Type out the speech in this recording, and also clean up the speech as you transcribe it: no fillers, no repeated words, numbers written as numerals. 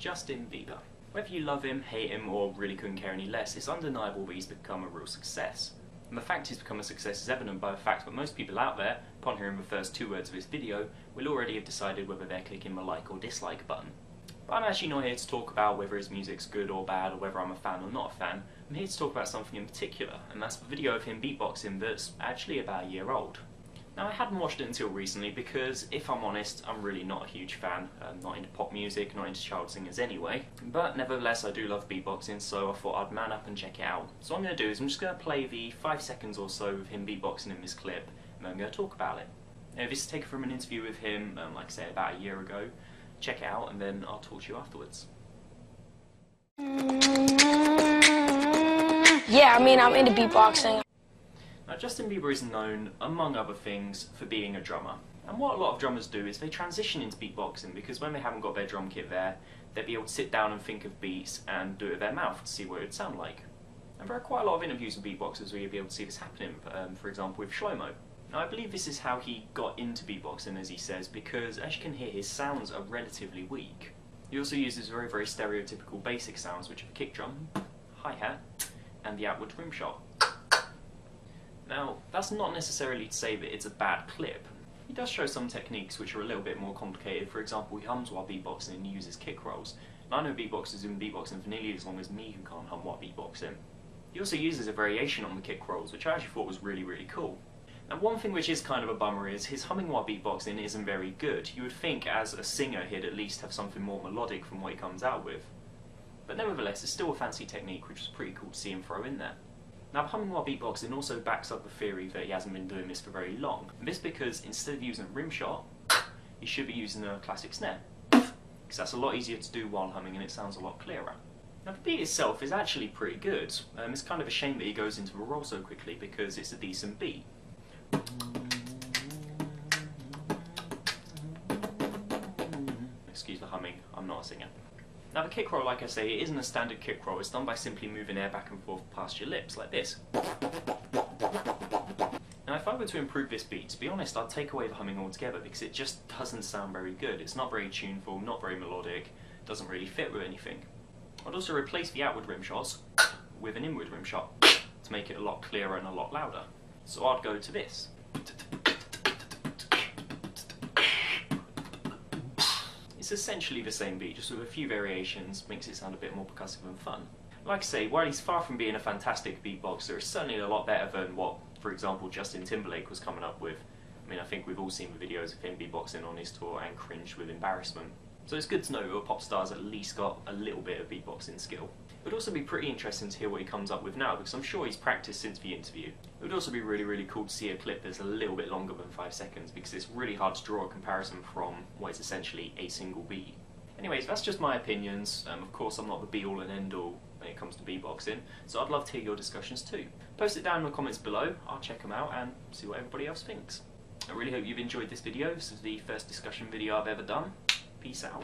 Justin Bieber. Whether you love him, hate him, or really couldn't care any less, it's undeniable that he's become a real success. And the fact he's become a success is evident by the fact that most people out there, upon hearing the first 2 words of his video, will already have decided whether they're clicking the like or dislike button. But I'm actually not here to talk about whether his music's good or bad, or whether I'm a fan or not a fan. I'm here to talk about something in particular, and that's the video of him beatboxing that's actually about a year old. Now, I hadn't watched it until recently because, if I'm honest, I'm really not a huge fan. I'm not into pop music, not into child singers anyway. But nevertheless, I do love beatboxing, so I thought I'd man up and check it out. So what I'm going to do is I'm just going to play the 5 seconds or so of him beatboxing in this clip, and then I'm going to talk about it. Now, this is taken from an interview with him, like I say, about a year ago. Check it out, and then I'll talk to you afterwards. Yeah, I mean, I'm into beatboxing. Now, Justin Bieber is known, among other things, for being a drummer. And what a lot of drummers do is they transition into beatboxing because when they haven't got their drum kit there, they'll be able to sit down and think of beats and do it with their mouth to see what it would sound like. And there are quite a lot of interviews with beatboxers where you'll be able to see this happening, for example with Shlomo. Now, I believe this is how he got into beatboxing, as he says, because as you can hear, his sounds are relatively weak. He also uses very, very stereotypical basic sounds, which are the kick drum, hi-hat, and the outward rimshot. Now, that's not necessarily to say that it's a bad clip. He does show some techniques which are a little bit more complicated. For example, he hums while beatboxing and he uses kickrolls. Now, I know beatboxers who've been beatboxing for nearly as long as me who can't hum while beatboxing. He also uses a variation on the kickrolls, which I actually thought was really, really cool. Now, one thing which is kind of a bummer is his humming while beatboxing isn't very good. You would think as a singer he'd at least have something more melodic from what he comes out with. But nevertheless, it's still a fancy technique which is pretty cool to see him throw in there. Now, humming while beatboxing also backs up the theory that he hasn't been doing this for very long. And this because instead of using a rimshot, he should be using a classic snare. Because that's a lot easier to do while humming and it sounds a lot clearer. Now, the beat itself is actually pretty good. It's kind of a shame that he goes into a roll so quickly because it's a decent beat. Excuse the humming, I'm not a singer. Now, the kick roll, like I say, it isn't a standard kick roll. It's done by simply moving air back and forth past your lips, like this. Now, if I were to improve this beat, to be honest, I'd take away the humming altogether because it just doesn't sound very good. It's not very tuneful, not very melodic, doesn't really fit with anything. I'd also replace the outward rim shots with an inward rim shot to make it a lot clearer and a lot louder. So I'd go to this. It's essentially the same beat, just with a few variations, makes it sound a bit more percussive and fun. Like I say, while he's far from being a fantastic beatboxer, it's certainly a lot better than what, for example, Justin Timberlake was coming up with. I mean, I think we've all seen the videos of him beatboxing on his tour and cringed with embarrassment. So it's good to know that a pop star's at least got a little bit of beatboxing skill. It would also be pretty interesting to hear what he comes up with now, because I'm sure he's practiced since the interview. It would also be really, really cool to see a clip that's a little bit longer than 5 seconds, because it's really hard to draw a comparison from what is essentially a single beat. Anyways, that's just my opinions. Of course, I'm not the be-all and end-all when it comes to beatboxing, so I'd love to hear your discussions too. Post it down in the comments below, I'll check them out and see what everybody else thinks. I really hope you've enjoyed this video. This is the first discussion video I've ever done. Peace out.